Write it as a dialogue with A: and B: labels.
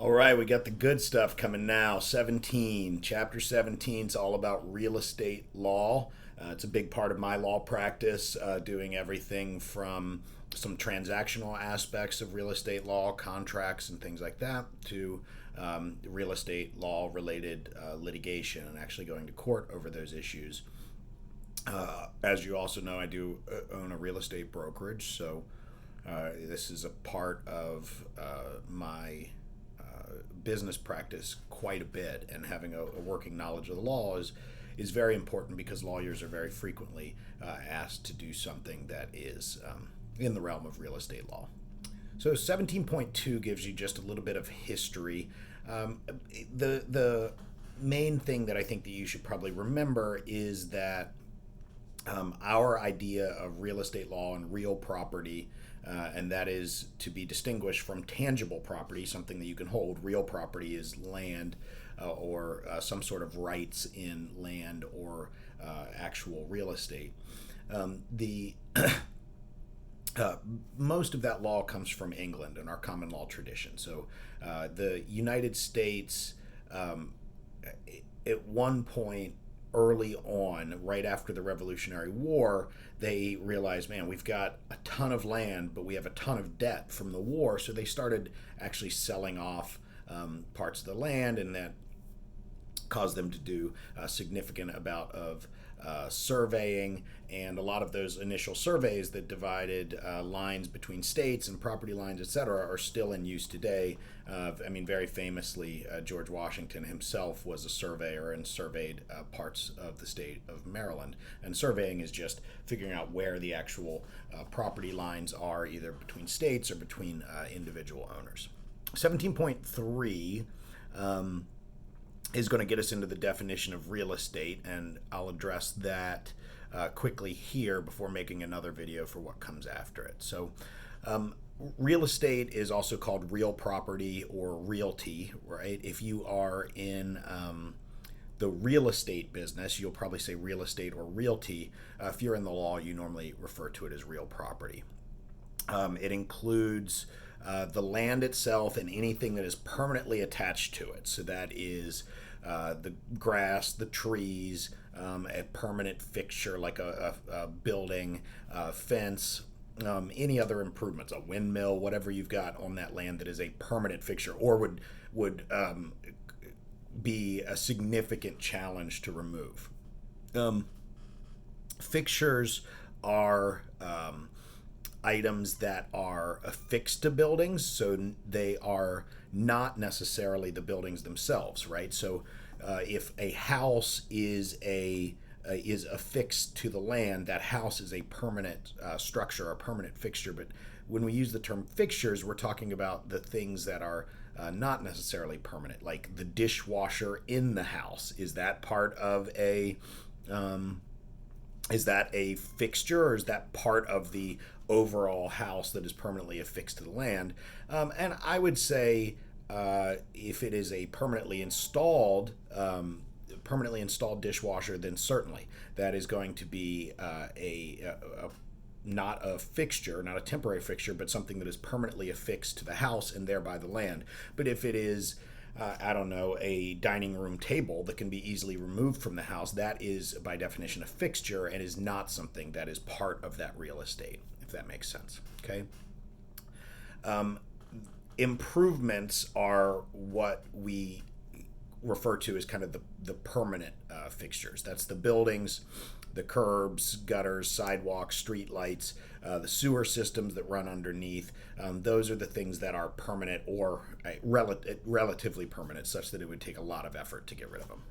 A: All right, we got the good stuff coming now. 17, chapter 17 is all about real estate law. It's a big part of my law practice, doing everything from some transactional aspects of real estate law, contracts, and things like that, to real estate law related litigation and actually going to court over those issues. As you also know, I do own a real estate brokerage, so this is a part of my business practice quite a bit, and having a working knowledge of the law is very important because lawyers are very frequently asked to do something that is in the realm of real estate law. So 17.2 gives you just a little bit of history. The main thing that I think that you should probably remember is that our idea of real estate law and real property, and that is to be distinguished from tangible property, something that you can hold. Real property is land or some sort of rights in land or actual real estate. The Most of that law comes from England and our common law tradition. So the United States, at one point early on, right after the Revolutionary War, they realized, man, we've got a ton of land, but we have a ton of debt from the war. So they started actually selling off parts of the land, and that caused them to do a significant amount of surveying, and a lot of those initial surveys that divided lines between states and property lines, etc., are still in use today. Very famously, George Washington himself was a surveyor and surveyed parts of the state of Maryland. And surveying is just figuring out where the actual property lines are, either between states or between individual owners. 17.3 is going to get us into the definition of real estate, and I'll address that quickly here before making another video for what comes after it. So real estate is also called real property or realty, right? If you are in the real estate business, you'll probably say real estate or realty. If you're in the law, you normally refer to it as real property. It includes the land itself and anything that is permanently attached to it. So that is the grass, the trees, a permanent fixture like a building, fence, any other improvements, a windmill, whatever you've got on that land that is a permanent fixture or would be a significant challenge to remove. Fixtures are items that are affixed to buildings, so they are not necessarily the buildings themselves, right? So if a house is affixed to the land, that house is a permanent structure, a permanent fixture. But when we use the term fixtures, we're talking about the things that are not necessarily permanent, like the dishwasher in the house. Is that part of is that a fixture, or is that part of the overall house that is permanently affixed to the land? And I would say if it is a permanently installed dishwasher, then certainly that is going to be not a fixture, not a temporary fixture, but something that is permanently affixed to the house and thereby the land. But if it is a dining room table that can be easily removed from the house, that is by definition a fixture and is not something that is part of that real estate, if that makes sense. Okay. Improvements are what we refer to as kind of the permanent fixtures. That's the buildings, the curbs, gutters, sidewalks, street lights, the sewer systems that run underneath. Those are the things that are permanent or relatively permanent, such that it would take a lot of effort to get rid of them.